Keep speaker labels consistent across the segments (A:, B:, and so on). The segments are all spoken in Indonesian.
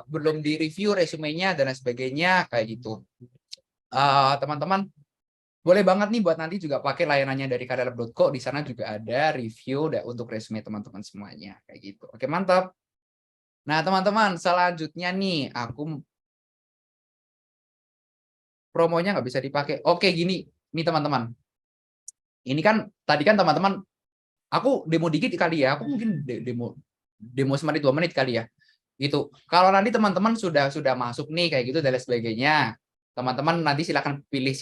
A: belum di-review resumenya dan lain sebagainya kayak gitu. Teman-teman boleh banget nih buat nanti juga pakai layanannya dari karyalab.co. Di sana juga ada review untuk resume teman-teman semuanya kayak gitu. Oke, mantap. Nah, teman-teman, selanjutnya nih aku promonya nggak bisa dipakai. Oke, gini nih teman-teman. Ini kan tadi kan teman-teman aku demo dikit kali ya. Aku mungkin demo semenit 2 menit kali ya. Gitu. Kalau nanti teman-teman sudah masuk nih kayak gitu dan lain sebagainya, teman-teman nanti silakan pilih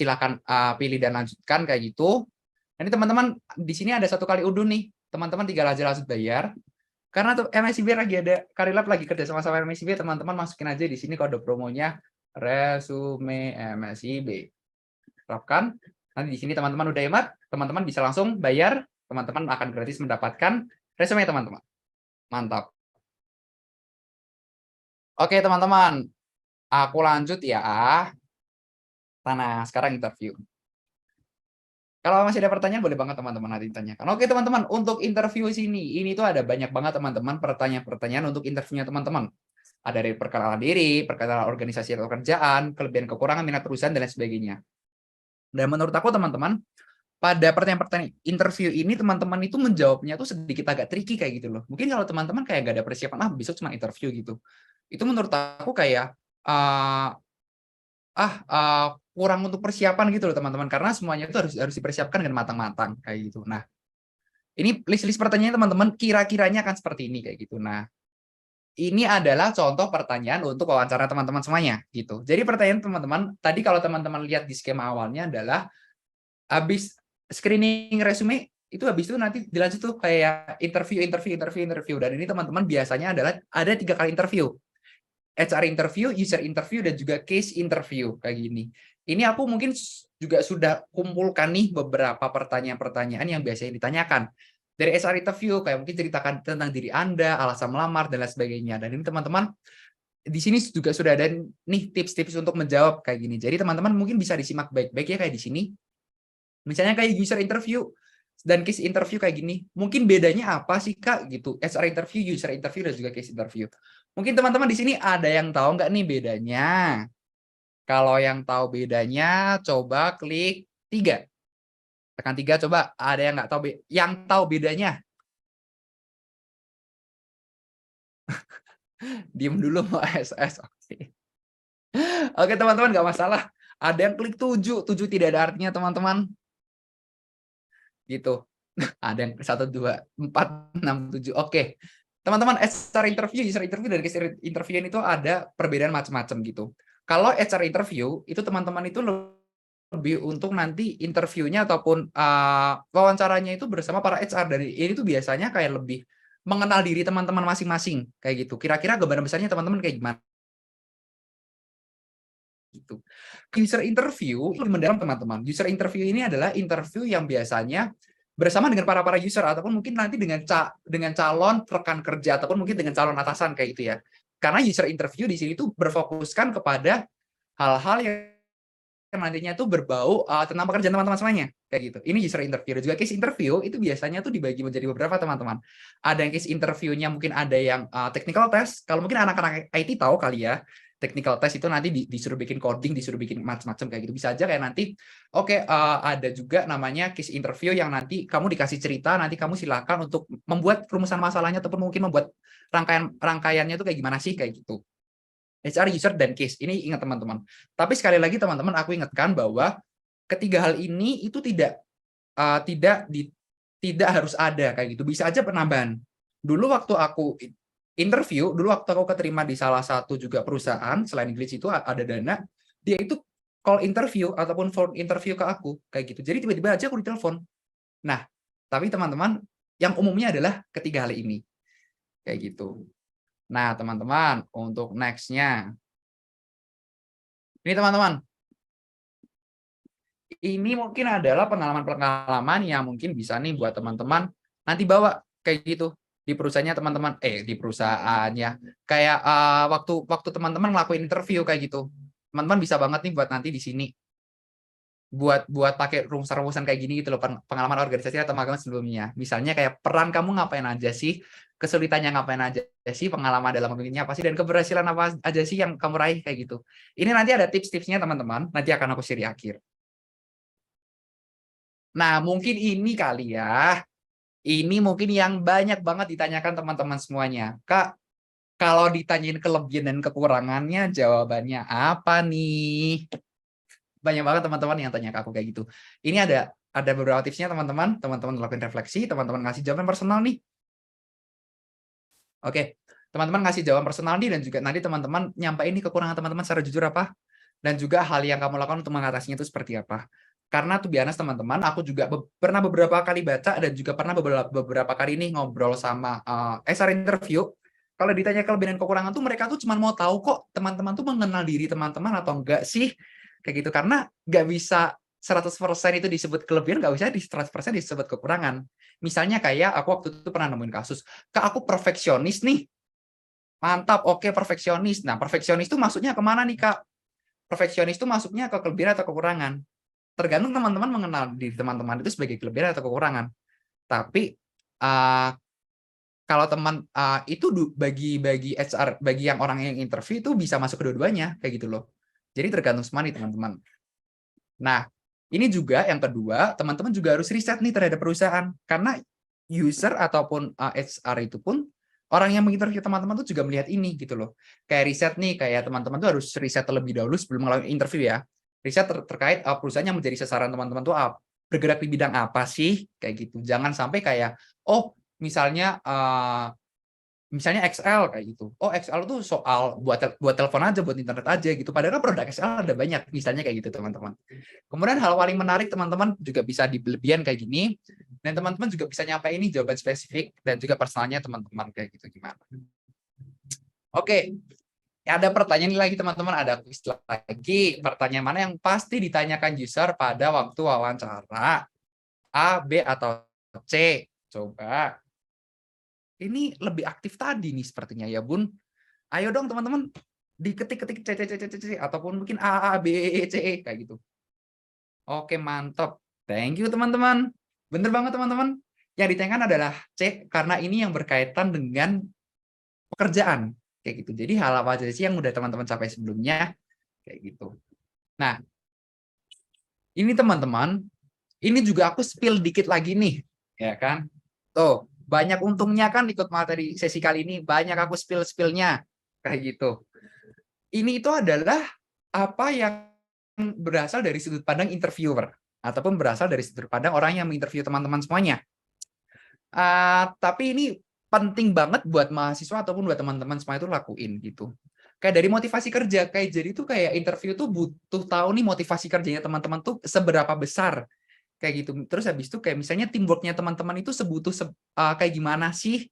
A: dan lanjutkan kayak gitu. Nanti teman-teman di sini ada 1 kali unduh nih, teman-teman tinggal aja langsung bayar. Karena tuh MSIB lagi ada Karilab lagi kerja sama MSIB, teman-teman masukin aja di sini kode promonya resume MSIB. Terapkan. Nanti di sini teman-teman udah hemat, teman-teman bisa langsung bayar, teman-teman akan gratis mendapatkan resume teman-teman. Mantap. Oke teman-teman, aku lanjut ya. Nah, sekarang interview. Kalau masih ada pertanyaan boleh banget teman-teman nanti tanyakan. Oke teman-teman, untuk interview sini, ini tuh ada banyak banget teman-teman pertanyaan-pertanyaan untuk interviewnya teman-teman. Ada dari perkenalan diri, perkenalan organisasi atau kerjaan, kelebihan kekurangan minat perusahaan dan lain sebagainya. Dan menurut aku teman-teman, pada pertanyaan-pertanyaan interview ini teman-teman itu menjawabnya tuh sedikit agak tricky kayak gitu loh. Mungkin kalau teman-teman kayak gak ada persiapan, besok cuma interview gitu. Itu menurut aku kayak kurang untuk persiapan gitu loh teman-teman, karena semuanya itu harus dipersiapkan dengan matang-matang kayak gitu. Nah, ini list pertanyaan teman-teman kira-kiranya akan seperti ini kayak gitu. Nah, ini adalah contoh pertanyaan untuk wawancara teman-teman semuanya gitu. Jadi pertanyaan teman-teman tadi kalau teman-teman lihat di skema awalnya adalah habis screening resume itu habis itu nanti dilanjut tuh kayak interview dan ini teman-teman biasanya adalah ada 3 kali interview. HR interview, user interview, dan juga case interview kayak gini. Ini aku mungkin juga sudah kumpulkan nih beberapa pertanyaan-pertanyaan yang biasanya ditanyakan. Dari HR interview, kayak mungkin ceritakan tentang diri Anda, alasan melamar, dan lain sebagainya. Dan ini teman-teman, di sini juga sudah ada nih tips-tips untuk menjawab kayak gini. Jadi teman-teman mungkin bisa disimak baik-baik ya kayak di sini. Misalnya kayak user interview dan case interview kayak gini. Mungkin bedanya apa sih Kak gitu? HR interview, user interview, dan juga case interview. Mungkin teman-teman di sini ada yang tahu nggak nih bedanya? Kalau yang tahu bedanya, coba klik 3. Tekan 3, coba ada yang nggak tahu yang tahu bedanya. Diem dulu mau SS. Oke. Oke teman-teman, nggak masalah. Ada yang klik 7. 7 tidak ada artinya teman-teman. Gitu. Ada yang 1, 2, 4, 6, 7. Oke. Teman-teman, HR interview, user interview, dan case interview itu ada perbedaan macam-macam gitu. Kalau HR interview, itu teman-teman itu lebih untuk nanti interviewnya ataupun wawancaranya itu bersama para HR. Dari ini tuh biasanya kayak lebih mengenal diri teman-teman masing-masing kayak gitu. Kira-kira gambaran besarnya teman-teman kayak gimana? Gitu. User interview lebih mendalam teman-teman. User interview ini adalah interview yang biasanya bersama dengan para user ataupun mungkin nanti dengan calon rekan kerja ataupun mungkin dengan calon atasan kayak gitu ya. Karena user interview di sini tuh berfokuskan kepada hal-hal yang nantinya tuh berbau tentang pekerjaan teman-teman semuanya kayak gitu. Ini user interview. Dan juga case interview itu biasanya tuh dibagi menjadi beberapa teman-teman. Ada yang case interviewnya mungkin ada yang technical test. Kalau mungkin anak-anak IT tahu kali ya, technical test itu nanti disuruh bikin coding, disuruh bikin macam-macam kayak gitu. Bisa aja kayak nanti ada juga namanya case interview yang nanti kamu dikasih cerita, nanti kamu silakan untuk membuat rumusan masalahnya ataupun mungkin membuat rangkaiannya itu kayak gimana sih kayak gitu. HR, user, dan case. Ini ingat teman-teman. Tapi sekali lagi teman-teman, aku ingatkan bahwa ketiga hal ini itu tidak harus ada kayak gitu. Bisa aja penambahan. Dulu waktu aku keterima di salah satu juga perusahaan selain Glitch itu ada Dana, dia itu call interview ataupun phone interview ke aku kayak gitu. Jadi tiba-tiba aja aku ditelepon. Nah, tapi teman-teman, yang umumnya adalah ketiga hal ini kayak gitu. Nah, teman-teman, untuk next-nya. Ini teman-teman, ini mungkin adalah pengalaman-pengalaman yang mungkin bisa nih buat teman-teman nanti bawa kayak gitu di perusahaannya teman-teman, di perusahaannya. Kayak waktu teman-teman ngelakuin interview kayak gitu. Teman-teman bisa banget nih buat nanti di sini. buat pakai rumusan-rumusan kayak gini gitu loh, pengalaman organisasi atau magang sebelumnya. Misalnya kayak peran kamu ngapain aja sih, kesulitannya ngapain aja sih, pengalaman dalam memimpinnya apa sih, dan keberhasilan apa aja sih yang kamu raih kayak gitu. Ini nanti ada tips-tipsnya teman-teman, nanti akan aku share di akhir. Nah, mungkin ini kali ya. Ini mungkin yang banyak banget ditanyakan teman-teman semuanya. Kak, kalau ditanyain kelebihan dan kekurangannya, jawabannya apa nih? Banyak banget teman-teman yang tanya ke aku kayak gitu. Ini ada beberapa tipsnya teman-teman. Teman-teman lakukan refleksi, teman-teman ngasih jawaban personal nih. Oke, teman-teman ngasih jawaban personal nih, dan juga nanti teman-teman nyampein nih kekurangan teman-teman secara jujur apa, dan juga hal yang kamu lakukan untuk mengatasinya itu seperti apa. Karena tuh biasa teman-teman, aku juga pernah beberapa kali baca dan juga pernah beberapa kali nih ngobrol sama SR interview. Kalau ditanya kelebihan dan kekurangan tuh mereka tuh cuma mau tahu kok teman-teman tuh mengenal diri teman-teman atau enggak sih, kayak gitu. Karena nggak bisa 100% itu disebut kelebihan, nggak bisa di 100% disebut kekurangan. Misalnya kayak aku waktu itu pernah nemuin kasus, Kak, aku perfeksionis nih. Mantap, oke, perfeksionis. Nah, perfeksionis itu masuknya kemana nih, Kak? Perfeksionis itu masuknya ke kelebihan atau kekurangan. Tergantung teman-teman mengenal diri teman-teman itu sebagai kelebihan atau kekurangan. Tapi kalau teman itu bagi HR, bagi yang orang yang interview itu bisa masuk kedua-duanya kayak gitu loh. Jadi tergantung semua nih teman-teman. Nah, ini juga yang kedua, teman-teman juga harus riset nih terhadap perusahaan, karena user ataupun HR itu pun orang yang menginterview teman-teman tuh juga melihat ini gitu loh. Kayak riset nih, kayak teman-teman tuh harus riset terlebih dahulu sebelum melakukan interview ya. Riset terkait perusahaan yang menjadi sasaran teman-teman tuh bergerak di bidang apa sih kayak gitu. Jangan sampai kayak misalnya Excel kayak gitu. Oh, Excel tuh soal buat telepon aja, buat internet aja gitu. Padahal kan produk Excel ada banyak, misalnya kayak gitu teman-teman. Kemudian hal paling menarik teman-teman juga bisa dibelebihan kayak gini, dan teman-teman juga bisa nyampe ini jawaban spesifik dan juga personalnya teman-teman kayak gitu gimana. Oke, ada pertanyaan lagi teman-teman, ada quiz lagi. Pertanyaan mana yang pasti ditanyakan user pada waktu wawancara? A, B, atau C? Coba. Ini lebih aktif tadi nih sepertinya ya, Bun. Ayo dong teman-teman, diketik-ketik C, C, C, C, C, ataupun mungkin A, B, C, E, kayak gitu. Oke, mantap. Thank you teman-teman. Bener banget teman-teman. Yang ditanyakan adalah C, karena ini yang berkaitan dengan pekerjaan. Kayak gitu. Jadi hal apa aja sih yang udah teman-teman capai sebelumnya. Kayak gitu. Nah, ini teman-teman, ini juga aku spill dikit lagi nih. Ya kan? Tuh, banyak untungnya kan ikut materi sesi kali ini. Banyak aku spill-spillnya. Kayak gitu. Ini itu adalah apa yang berasal dari sudut pandang interviewer ataupun berasal dari sudut pandang orang yang menginterview teman-teman semuanya. Tapi ini penting banget buat mahasiswa ataupun buat teman-teman semua itu lakuin gitu. Kayak dari motivasi kerja, kayak jadi tuh kayak interview tuh butuh tahu nih motivasi kerjanya teman-teman tuh seberapa besar kayak gitu. Terus habis itu kayak misalnya teamworknya teman-teman itu kayak gimana sih?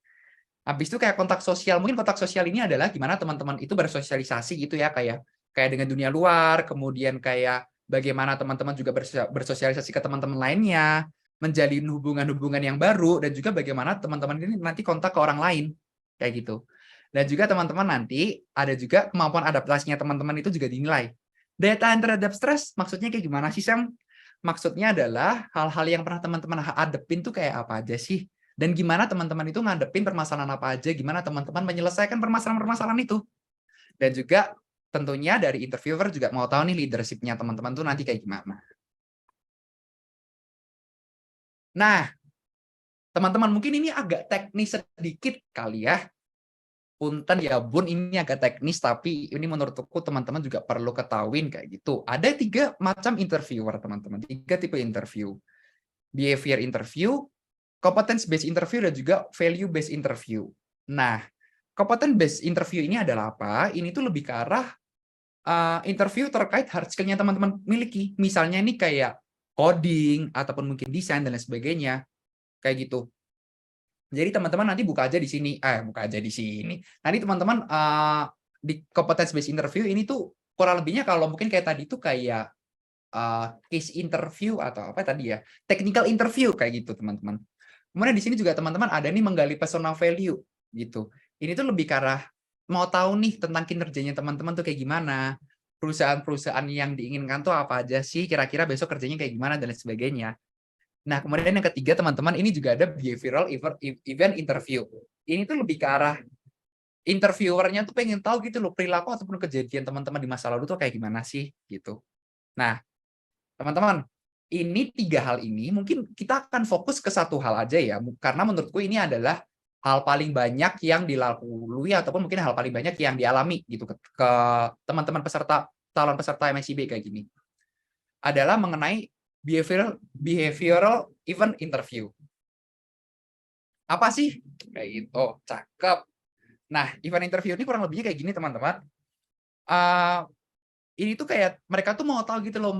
A: Habis itu kayak kontak sosial. Mungkin kontak sosial ini adalah gimana teman-teman itu bersosialisasi gitu ya, kayak dengan dunia luar, kemudian kayak bagaimana teman-teman juga bersosialisasi ke teman-teman lainnya, menjalin hubungan-hubungan yang baru, dan juga bagaimana teman-teman ini nanti kontak ke orang lain kayak gitu. Dan juga teman-teman nanti ada juga kemampuan adaptasinya teman-teman itu juga dinilai. Daya tahan terhadap stres maksudnya kayak gimana sih, Sam? Maksudnya adalah hal-hal yang pernah teman-teman hadapin tuh kayak apa aja sih? Dan gimana teman-teman itu ngadepin permasalahan apa aja, gimana teman-teman menyelesaikan permasalahan-permasalahan itu. Dan juga tentunya dari interviewer juga mau tahu nih leadership-nya teman-teman tuh nanti kayak gimana. Nah, teman-teman mungkin ini agak teknis sedikit kali ya. Punten ya Bun, ini agak teknis, tapi ini menurutku teman-teman juga perlu ketahuin kayak gitu. Ada 3 macam interviewer teman-teman, 3 tipe interview. Behavior interview, competence based interview, dan juga value based interview. Nah, competence based interview ini adalah apa? Ini tuh lebih ke arah interview terkait hard skill-nya teman-teman miliki. Misalnya ini kayak coding ataupun mungkin desain dan lain sebagainya. Kayak gitu. Jadi teman-teman nanti buka aja di sini. Buka aja di sini. Nanti teman-teman di competence based interview ini tuh kurang lebihnya kalau mungkin kayak tadi tuh kayak case interview atau apa tadi ya, technical interview kayak gitu teman-teman. Kemudian di sini juga teman-teman ada nih menggali personal value gitu. Ini tuh lebih ke arah mau tahu nih tentang kinerjanya teman-teman tuh kayak gimana. perusahaan-perusahaan yang diinginkan tuh apa aja sih, kira-kira besok kerjanya kayak gimana dan lain sebagainya. Nah, kemudian yang ketiga teman-teman, ini juga ada behavioral event interview. Ini tuh lebih ke arah interviewernya tuh pengen tahu gitu loh perilaku ataupun kejadian teman-teman di masa lalu tuh kayak gimana sih gitu. Nah, teman-teman, ini tiga hal ini mungkin kita akan fokus ke satu hal aja ya, karena menurutku ini adalah hal paling banyak yang dilalui ataupun mungkin hal paling banyak yang dialami gitu ke teman-teman peserta calon peserta MSIB kayak gini. Adalah mengenai behavioral event interview. Apa sih? Kayak gitu, cakep. Nah, event interview ini kurang lebihnya kayak gini teman-teman. Ini tuh kayak mereka tuh mau tahu gitu loh,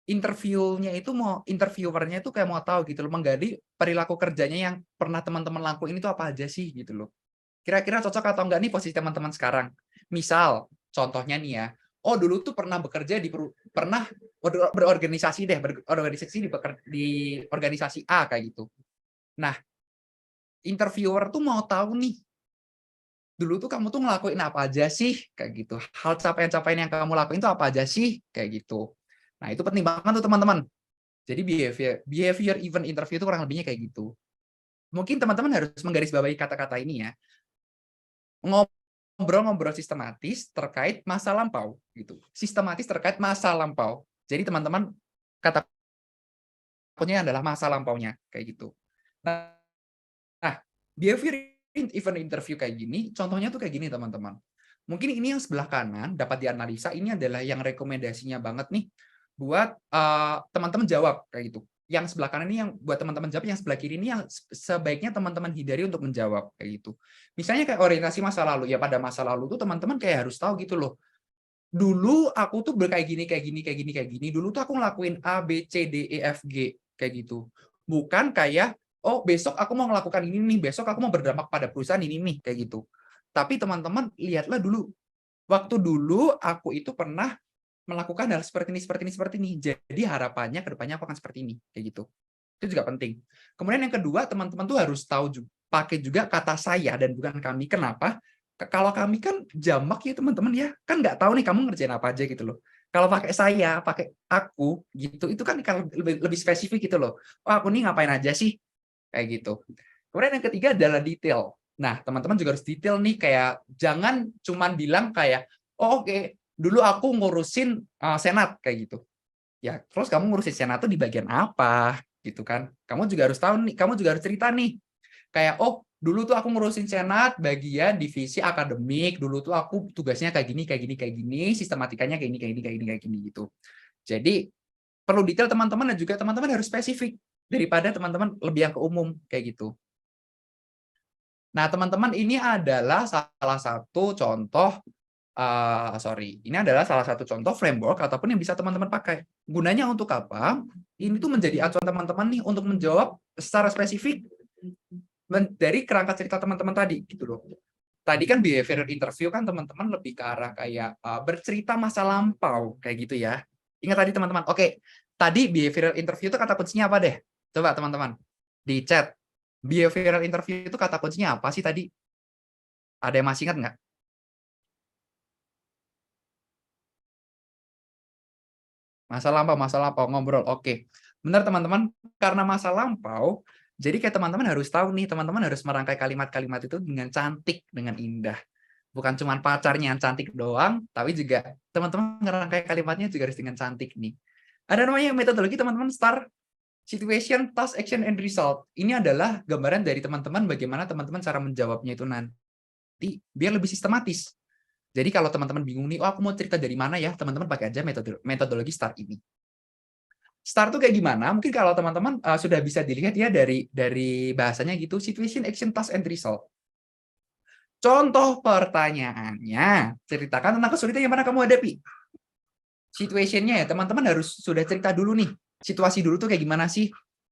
A: interviewnya itu mau interviewernya itu kayak mau tahu gitu loh, menggali perilaku kerjanya yang pernah teman-teman lakuin itu apa aja sih gitu loh. Kira-kira cocok atau enggak nih posisi teman-teman sekarang. Misal, contohnya nih ya, oh dulu tuh pernah bekerja pernah berorganisasi deh, berorganisasi di organisasi A kayak gitu. Nah, interviewer tuh mau tahu nih, dulu tuh kamu tuh ngelakuin apa aja sih kayak gitu. Hal capaian-capaian yang kamu lakuin itu apa aja sih kayak gitu. Nah, itu penting banget tuh teman-teman. Jadi behavior event interview itu kurang lebihnya kayak gitu. Mungkin teman-teman harus menggarisbawahi kata-kata ini ya. Ngobrol-ngobrol sistematis terkait masa lampau gitu. Sistematis terkait masa lampau. Jadi teman-teman kata kuncinya adalah masa lampaunya kayak gitu. Nah, behavior event interview kayak gini, contohnya tuh kayak gini teman-teman. Mungkin ini yang sebelah kanan dapat dianalisa, ini adalah yang rekomendasinya banget nih buat teman-teman jawab kayak gitu. Yang sebelah kanan ini yang buat teman-teman jawab, yang sebelah kiri ini yang sebaiknya teman-teman hindari untuk menjawab kayak gitu. Misalnya kayak orientasi masa lalu, ya pada masa lalu tuh teman-teman kayak harus tahu gitu loh. Dulu aku tuh kayak gini, kayak gini, kayak gini, kayak gini. Dulu tuh aku ngelakuin A, B, C, D, E, F, G kayak gitu. Bukan kayak oh besok aku mau melakukan ini nih, besok aku mau berdampak pada perusahaan ini nih kayak gitu. Tapi teman-teman lihatlah dulu, waktu dulu aku itu pernah melakukan hal seperti ini, seperti ini, seperti ini. Jadi harapannya ke depannya aku akan seperti ini kayak gitu. Itu juga penting. Kemudian yang kedua, teman-teman tuh harus tahu juga, pakai juga kata saya dan bukan kami. Kenapa? Kalau kami kan jamak ya teman-teman ya, kan nggak tahu nih kamu ngerjain apa aja gitu loh. Kalau pakai saya, pakai aku gitu, itu kan lebih spesifik gitu loh. Oh aku nih ngapain aja sih kayak gitu. Kemudian yang ketiga adalah detail. Nah, teman-teman juga harus detail nih, kayak jangan cuman bilang kayak, oh, oke, dulu aku ngurusin senat kayak gitu. Ya, terus kamu ngurusin senat tuh di bagian apa gitu kan? Kamu juga harus tahu nih, kamu juga harus cerita nih. Kayak, oh, dulu tuh aku ngurusin senat bagian divisi akademik, dulu tuh aku tugasnya kayak gini, kayak gini, kayak gini, sistematikanya kayak gini, kayak gini, kayak gini, kayak gini gitu. Jadi perlu detail teman-teman dan juga teman-teman harus spesifik daripada teman-teman lebih yang ke umum kayak gitu. Nah, teman-teman ini adalah salah satu contoh ini adalah salah satu contoh framework ataupun yang bisa teman-teman pakai. Gunanya untuk apa? Ini tuh menjadi acuan teman-teman nih untuk menjawab secara spesifik dari kerangka cerita teman-teman tadi gitu loh. Tadi kan behavioral interview kan teman-teman lebih ke arah kayak bercerita masa lampau kayak gitu ya. Ingat tadi teman-teman. Oke, tadi behavioral interview itu kata kuncinya apa deh? Coba teman-teman di chat. Behavioral interview itu kata kuncinya apa sih tadi? Ada yang masih ingat nggak? Masa lampau, ngobrol. Oke. Benar teman-teman, karena masa lampau, jadi kayak teman-teman harus tahu nih, teman-teman harus merangkai kalimat-kalimat itu dengan cantik, dengan indah. Bukan cuma pacarnya yang cantik doang, tapi juga teman-teman ngerangkai kalimatnya juga harus dengan cantik nih. Ada namanya metodologi teman-teman STAR, Situation, Task, Action, and Result. Ini adalah gambaran dari teman-teman bagaimana teman-teman cara menjawabnya itu nanti biar lebih sistematis. Jadi kalau teman-teman bingung nih, oh aku mau cerita dari mana ya, teman-teman pakai aja metodologi STAR ini. STAR tuh kayak gimana? Mungkin kalau teman-teman sudah bisa dilihat ya dari bahasanya gitu, Situation, Action, Task, and Result. Contoh pertanyaannya, ceritakan tentang kesulitan yang pernah kamu hadapi. Situation-nya ya, teman-teman harus sudah cerita dulu nih. Situasi dulu tuh kayak gimana sih?